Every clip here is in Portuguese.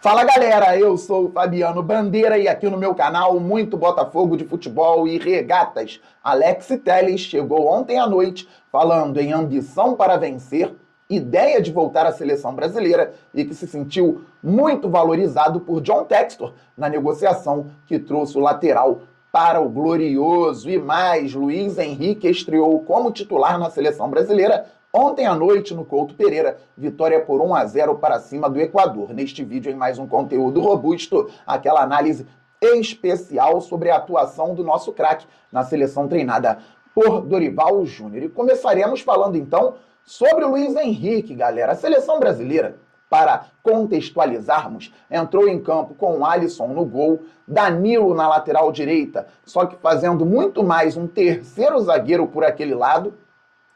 Fala galera, eu sou o Fabiano Bandeira e aqui no meu canal Muito Botafogo de Futebol e Regatas. Alex Telles chegou ontem à noite falando em ambição para vencer, ideia de voltar à seleção brasileira e que se sentiu muito valorizado por John Textor na negociação que trouxe o lateral para o glorioso. E mais, Luiz Henrique estreou como titular na seleção brasileira ontem à noite no Couto Pereira, vitória por 1-0 para cima do Equador. Neste vídeo, em mais um conteúdo robusto, aquela análise especial sobre a atuação do nosso craque na seleção treinada por Dorival Júnior. E começaremos falando então sobre o Luiz Henrique, galera. A seleção brasileira, para contextualizarmos, entrou em campo com o Alisson no gol, Danilo na lateral direita, só que fazendo muito mais um terceiro zagueiro por aquele lado.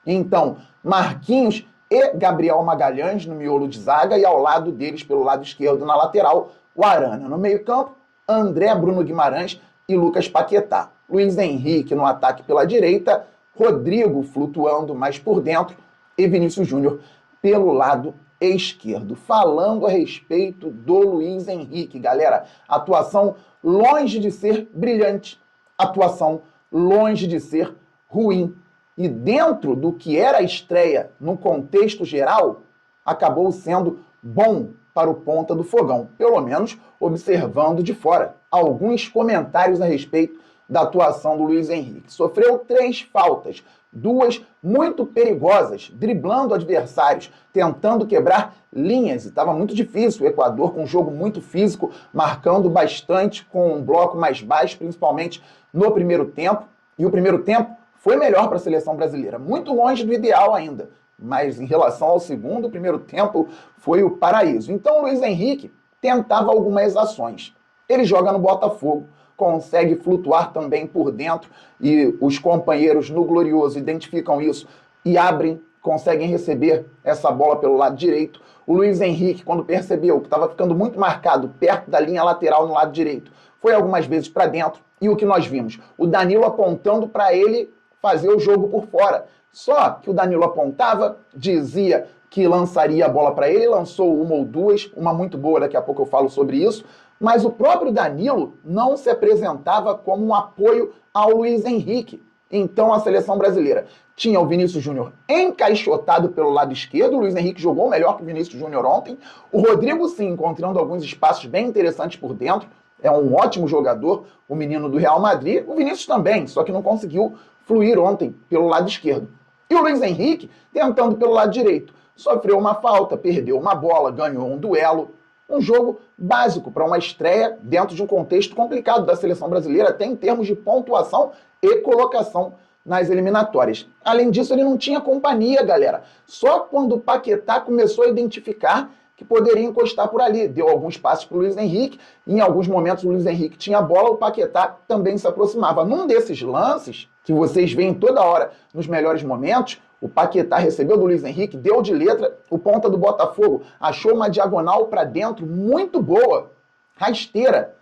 Então, Marquinhos e Gabriel Magalhães no miolo de zaga e ao lado deles, pelo lado esquerdo na lateral, o Arana. No meio-campo, André, Bruno Guimarães e Lucas Paquetá. Luiz Henrique no ataque pela direita, Rodrigo flutuando mais por dentro e Vinícius Júnior pelo lado esquerdo. Falando a respeito do Luiz Henrique, galera, atuação longe de ser brilhante, atuação longe de ser ruim. E dentro do que era a estreia no contexto geral, acabou sendo bom para o ponta do fogão, pelo menos observando de fora. Alguns comentários a respeito da atuação do Luiz Henrique. Sofreu 3 faltas, 2 muito perigosas, driblando adversários, tentando quebrar linhas. E estava muito difícil o Equador, com um jogo muito físico, marcando bastante, com um bloco mais baixo, principalmente no primeiro tempo. E o primeiro tempo foi melhor para a seleção brasileira, muito longe do ideal ainda, mas em relação ao segundo, o primeiro tempo foi o paraíso. Então o Luiz Henrique tentava algumas ações. Ele joga no Botafogo, consegue flutuar também por dentro e os companheiros no Glorioso identificam isso e abrem, conseguem receber essa bola pelo lado direito. O Luiz Henrique, quando percebeu que estava ficando muito marcado perto da linha lateral no lado direito, foi algumas vezes para dentro e o que nós vimos? O Danilo apontando para ele fazer o jogo por fora. Só que o Danilo apontava, dizia que lançaria a bola para ele, lançou uma ou duas, uma muito boa, daqui a pouco eu falo sobre isso, mas o próprio Danilo não se apresentava como um apoio ao Luiz Henrique. Então a seleção brasileira tinha o Vinícius Júnior encaixotado pelo lado esquerdo, o Luiz Henrique jogou melhor que o Vinícius Júnior ontem, o Rodrigo sim, encontrando alguns espaços bem interessantes por dentro, é um ótimo jogador, o menino do Real Madrid, o Vinícius também, só que não conseguiu fluir ontem pelo lado esquerdo. E o Luiz Henrique tentando pelo lado direito. Sofreu uma falta, perdeu uma bola, ganhou um duelo. Um jogo básico para uma estreia dentro de um contexto complicado da seleção brasileira, até em termos de pontuação e colocação nas eliminatórias. Além disso, ele não tinha companhia, galera. Só quando o Paquetá começou a identificar que poderia encostar por ali. Deu alguns passos para o Luiz Henrique, e em alguns momentos o Luiz Henrique tinha a bola, o Paquetá também se aproximava. Num desses lances, que vocês veem toda hora nos melhores momentos, o Paquetá recebeu do Luiz Henrique, deu de letra, o ponta do Botafogo achou uma diagonal para dentro muito boa, rasteira,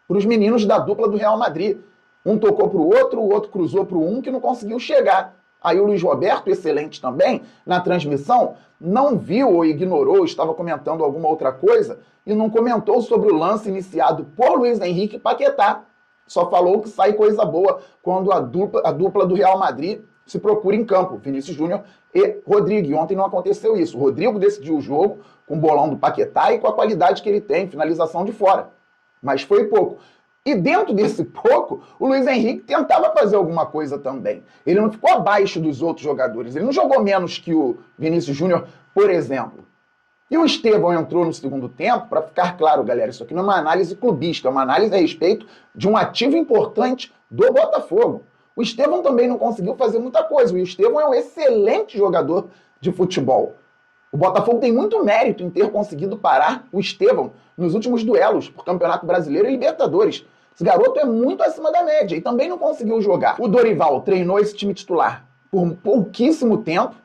para os meninos da dupla do Real Madrid. Um tocou para o outro cruzou para um que não conseguiu chegar. Aí o Luiz Roberto, excelente também, na transmissão, não viu ou ignorou, estava comentando alguma outra coisa, e não comentou sobre o lance iniciado por Luiz Henrique e Paquetá. Só falou que sai coisa boa quando a dupla do Real Madrid se procura em campo, Vinícius Júnior e Rodrigo. E ontem não aconteceu isso. O Rodrigo decidiu o jogo com o bolão do Paquetá e com a qualidade que ele tem, finalização de fora. Mas foi pouco. E dentro desse pouco, o Luiz Henrique tentava fazer alguma coisa também. Ele não ficou abaixo dos outros jogadores. Ele não jogou menos que o Vinícius Júnior, por exemplo. E o Estevão entrou no segundo tempo, para ficar claro, galera, isso aqui não é uma análise clubista, é uma análise a respeito de um ativo importante do Botafogo. O Estevão também não conseguiu fazer muita coisa. O Estevão é um excelente jogador de futebol. O Botafogo tem muito mérito em ter conseguido parar o Estevão nos últimos duelos por Campeonato Brasileiro e Libertadores. Esse garoto é muito acima da média e também não conseguiu jogar. O Dorival treinou esse time titular por pouquíssimo tempo,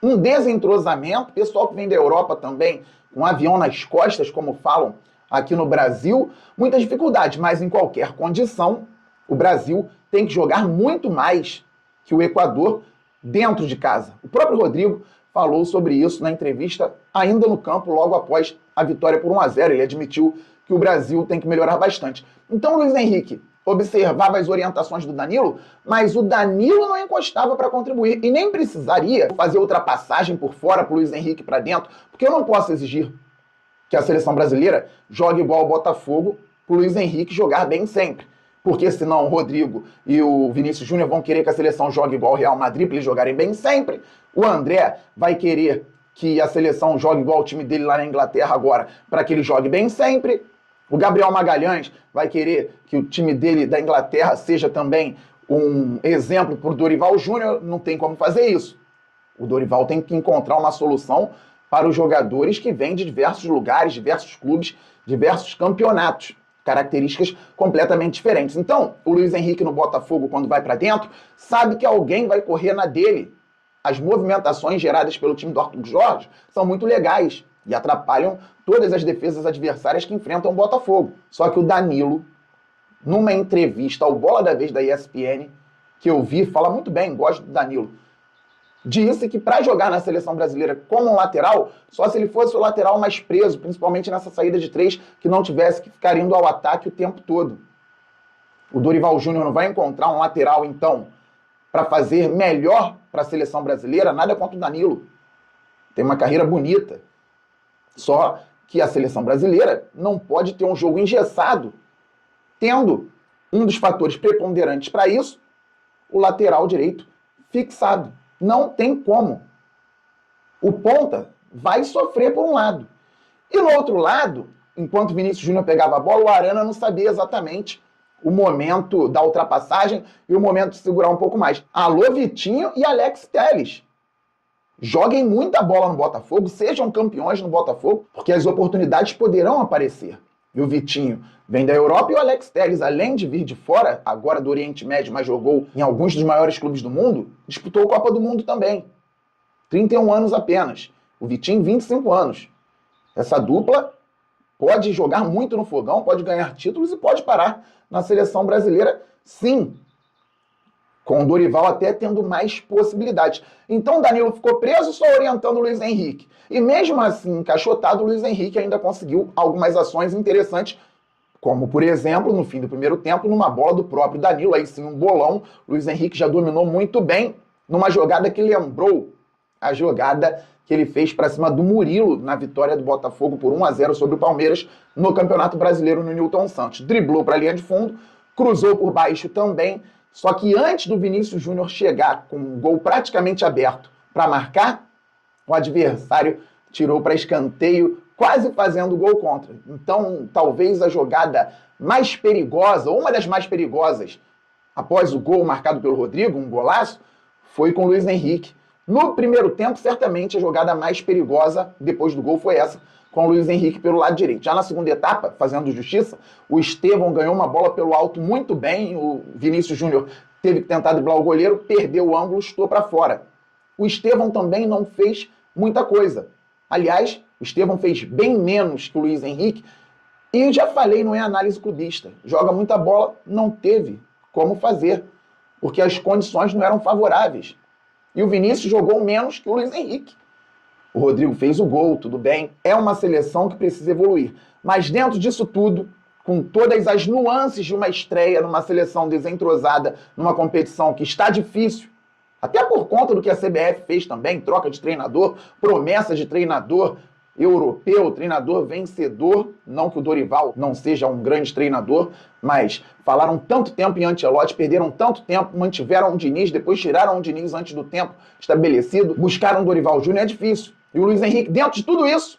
um desentrosamento, pessoal que vem da Europa também, com um avião nas costas, como falam aqui no Brasil, muita dificuldade, mas em qualquer condição, o Brasil tem que jogar muito mais que o Equador dentro de casa. O próprio Rodrigo falou sobre isso na entrevista ainda no campo, logo após a vitória por 1-0. Ele admitiu que o Brasil tem que melhorar bastante. Então o Luiz Henrique observava as orientações do Danilo, mas o Danilo não encostava para contribuir e nem precisaria fazer ultrapassagem por fora para o Luiz Henrique para dentro, porque eu não posso exigir que a seleção brasileira jogue igual ao Botafogo para o Luiz Henrique jogar bem sempre. Porque senão o Rodrigo e o Vinícius Júnior vão querer que a seleção jogue igual ao Real Madrid para eles jogarem bem sempre. O André vai querer que a seleção jogue igual ao time dele lá na Inglaterra agora para que ele jogue bem sempre. O Gabriel Magalhães vai querer que o time dele da Inglaterra seja também um exemplo para o Dorival Júnior. Não tem como fazer isso. O Dorival tem que encontrar uma solução para os jogadores que vêm de diversos lugares, diversos clubes, diversos campeonatos. Características completamente diferentes. Então, o Luiz Henrique no Botafogo, quando vai para dentro, sabe que alguém vai correr na dele. As movimentações geradas pelo time do Arthur Jorge são muito legais e atrapalham todas as defesas adversárias que enfrentam o Botafogo. Só que o Danilo, numa entrevista ao Bola da Vez da ESPN, que eu vi, fala muito bem, gosto do Danilo, disse que para jogar na seleção brasileira como um lateral, só se ele fosse o lateral mais preso, principalmente nessa saída de 3, que não tivesse que ficar indo ao ataque o tempo todo. O Dorival Júnior não vai encontrar um lateral, então, para fazer melhor para a seleção brasileira, nada contra o Danilo. Tem uma carreira bonita. Só que a seleção brasileira não pode ter um jogo engessado, tendo um dos fatores preponderantes para isso, o lateral direito fixado. Não tem como. O ponta vai sofrer por um lado. E no outro lado, enquanto o Vinícius Júnior pegava a bola, o Arana não sabia exatamente o momento da ultrapassagem e o momento de segurar um pouco mais. Alô, Vitinho e Alex Telles. Joguem muita bola no Botafogo, sejam campeões no Botafogo, porque as oportunidades poderão aparecer. E o Vitinho vem da Europa e o Alex Telles, além de vir de fora, agora do Oriente Médio, mas jogou em alguns dos maiores clubes do mundo, disputou a Copa do Mundo também. 31 anos apenas. O Vitinho, 25 anos. Essa dupla pode jogar muito no fogão, pode ganhar títulos e pode parar na seleção brasileira, sim. Com o Dorival até tendo mais possibilidades. Então o Danilo ficou preso só orientando o Luiz Henrique. E mesmo assim, encaixotado, o Luiz Henrique ainda conseguiu algumas ações interessantes, como, por exemplo, no fim do primeiro tempo, numa bola do próprio Danilo, aí sim um bolão. O Luiz Henrique já dominou muito bem numa jogada que lembrou a jogada que ele fez para cima do Murilo na vitória do Botafogo por 1-0 sobre o Palmeiras no Campeonato Brasileiro no Newton Santos. Driblou para a linha de fundo, cruzou por baixo também. Só que antes do Vinícius Júnior chegar com um gol praticamente aberto para marcar, o adversário tirou para escanteio, quase fazendo o gol contra. Então, talvez a jogada mais perigosa, ou uma das mais perigosas, após o gol marcado pelo Rodrigo, um golaço, foi com o Luiz Henrique. No primeiro tempo, certamente, a jogada mais perigosa depois do gol foi essa, com o Luiz Henrique pelo lado direito. Já na segunda etapa, fazendo justiça, o Estevão ganhou uma bola pelo alto muito bem, o Vinícius Júnior teve que tentar driblar o goleiro, perdeu o ângulo, chutou para fora. O Estevão também não fez muita coisa. Aliás, o Estevão fez bem menos que o Luiz Henrique, e já falei, não é análise clubista. Joga muita bola, não teve como fazer, porque as condições não eram favoráveis. E o Vinícius jogou menos que o Luiz Henrique. O Rodrigo fez o gol, tudo bem. É uma seleção que precisa evoluir. Mas dentro disso tudo, com todas as nuances de uma estreia numa seleção desentrosada, numa competição que está difícil, até por conta do que a CBF fez também, troca de treinador, promessa de treinador europeu, treinador vencedor, não que o Dorival não seja um grande treinador, mas falaram tanto tempo em Ancelotti, perderam tanto tempo, mantiveram o Diniz, depois tiraram o Diniz antes do tempo estabelecido, buscaram o Dorival Júnior, é difícil. E o Luiz Henrique, dentro de tudo isso,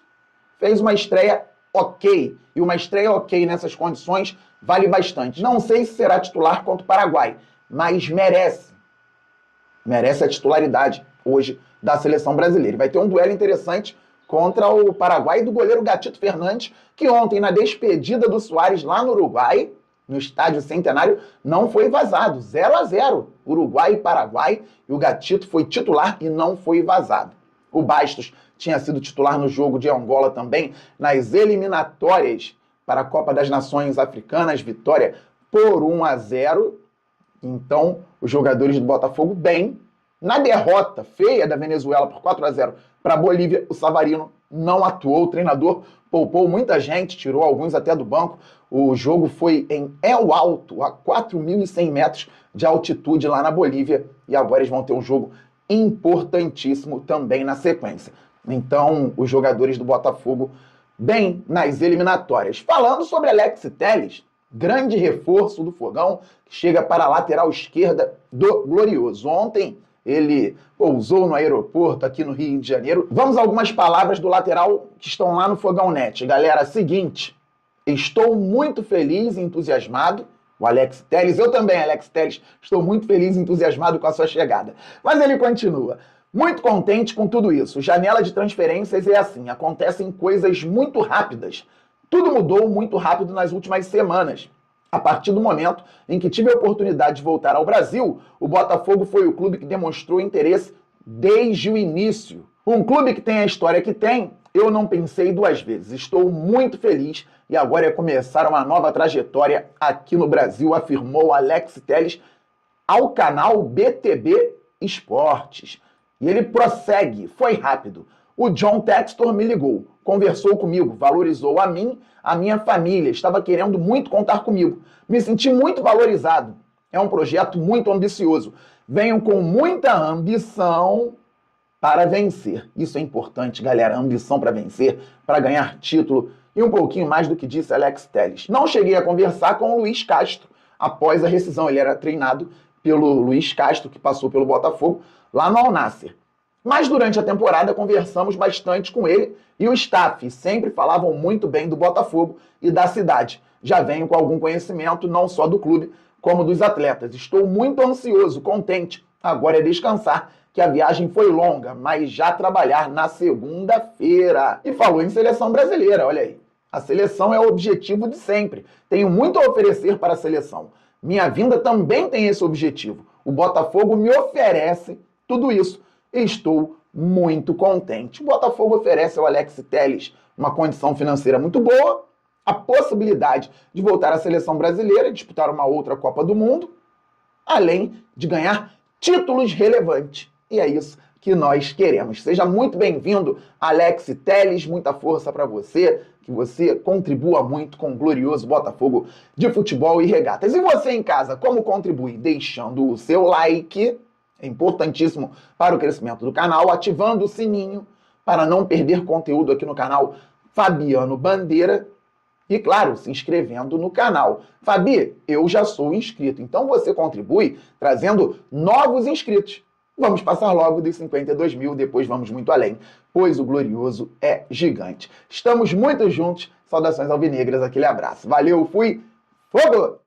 fez uma estreia ok. E uma estreia ok nessas condições vale bastante. Não sei se será titular contra o Paraguai, mas merece. Merece a titularidade hoje da seleção brasileira. Vai ter um duelo interessante contra o Paraguai do goleiro Gatito Fernandes, que ontem, na despedida do Suárez lá no Uruguai, no Estádio Centenário, não foi vazado. 0-0. Uruguai e Paraguai. E o Gatito foi titular e não foi vazado. O Bastos tinha sido titular no jogo de Angola também, nas eliminatórias para a Copa das Nações Africanas, vitória por 1-0. Então, os jogadores do Botafogo bem. Na derrota feia da Venezuela por 4-0 para a Bolívia, o Savarino não atuou. O treinador poupou muita gente, tirou alguns até do banco. O jogo foi em El Alto, a 4.100 metros de altitude lá na Bolívia. E agora eles vão ter um jogo importantíssimo também na sequência. Então, os jogadores do Botafogo bem nas eliminatórias. Falando sobre Alex Telles, grande reforço do Fogão, que chega para a lateral esquerda do Glorioso. Ontem ele pousou no aeroporto aqui no Rio de Janeiro. Vamos a algumas palavras do lateral que estão lá no Fogão Net. Galera, seguinte, estou muito feliz e entusiasmado. O Alex Telles, eu também, Alex Telles, estou muito feliz e entusiasmado com a sua chegada. Mas ele continua. Muito contente com tudo isso. Janela de transferências é assim, acontecem coisas muito rápidas. Tudo mudou muito rápido nas últimas semanas. A partir do momento em que tive a oportunidade de voltar ao Brasil, o Botafogo foi o clube que demonstrou interesse desde o início. Um clube que tem a história que tem, eu não pensei duas vezes. Estou muito feliz e agora é começar uma nova trajetória aqui no Brasil, afirmou Alex Telles ao canal BTB Esportes. E ele prossegue, foi rápido. O John Textor me ligou, conversou comigo, valorizou a mim, a minha família, estava querendo muito contar comigo. Me senti muito valorizado. É um projeto muito ambicioso. Venham com muita ambição para vencer. Isso é importante, galera, ambição para vencer, para ganhar título e um pouquinho mais do que disse Alex Telles. Não cheguei a conversar com o Luiz Castro após a rescisão. Ele era treinado pelo Luiz Castro, que passou pelo Botafogo, lá no Al Nassr. Mas durante a temporada conversamos bastante com ele e o staff sempre falavam muito bem do Botafogo e da cidade. Já venho com algum conhecimento não só do clube, como dos atletas. Estou muito ansioso, contente. Agora é descansar, que a viagem foi longa, mas já trabalhar na segunda-feira. E falou em seleção brasileira, olha aí. A seleção é o objetivo de sempre. Tenho muito a oferecer para a seleção. Minha vinda também tem esse objetivo. O Botafogo me oferece tudo isso. Estou muito contente. O Botafogo oferece ao Alex Telles uma condição financeira muito boa, a possibilidade de voltar à seleção brasileira e disputar uma outra Copa do Mundo, além de ganhar títulos relevantes. E é isso que nós queremos. Seja muito bem-vindo, Alex Telles, muita força para você, que você contribua muito com o glorioso Botafogo de futebol e regatas. E você em casa, como contribui? Deixando o seu like, é importantíssimo para o crescimento do canal, ativando o sininho para não perder conteúdo aqui no canal Fabiano Bandeira e, claro, se inscrevendo no canal. Fabi, eu já sou inscrito, então você contribui trazendo novos inscritos. Vamos passar logo dos 52 mil, depois vamos muito além, pois o glorioso é gigante. Estamos muito juntos, saudações alvinegras, aquele abraço. Valeu, fui, fogo!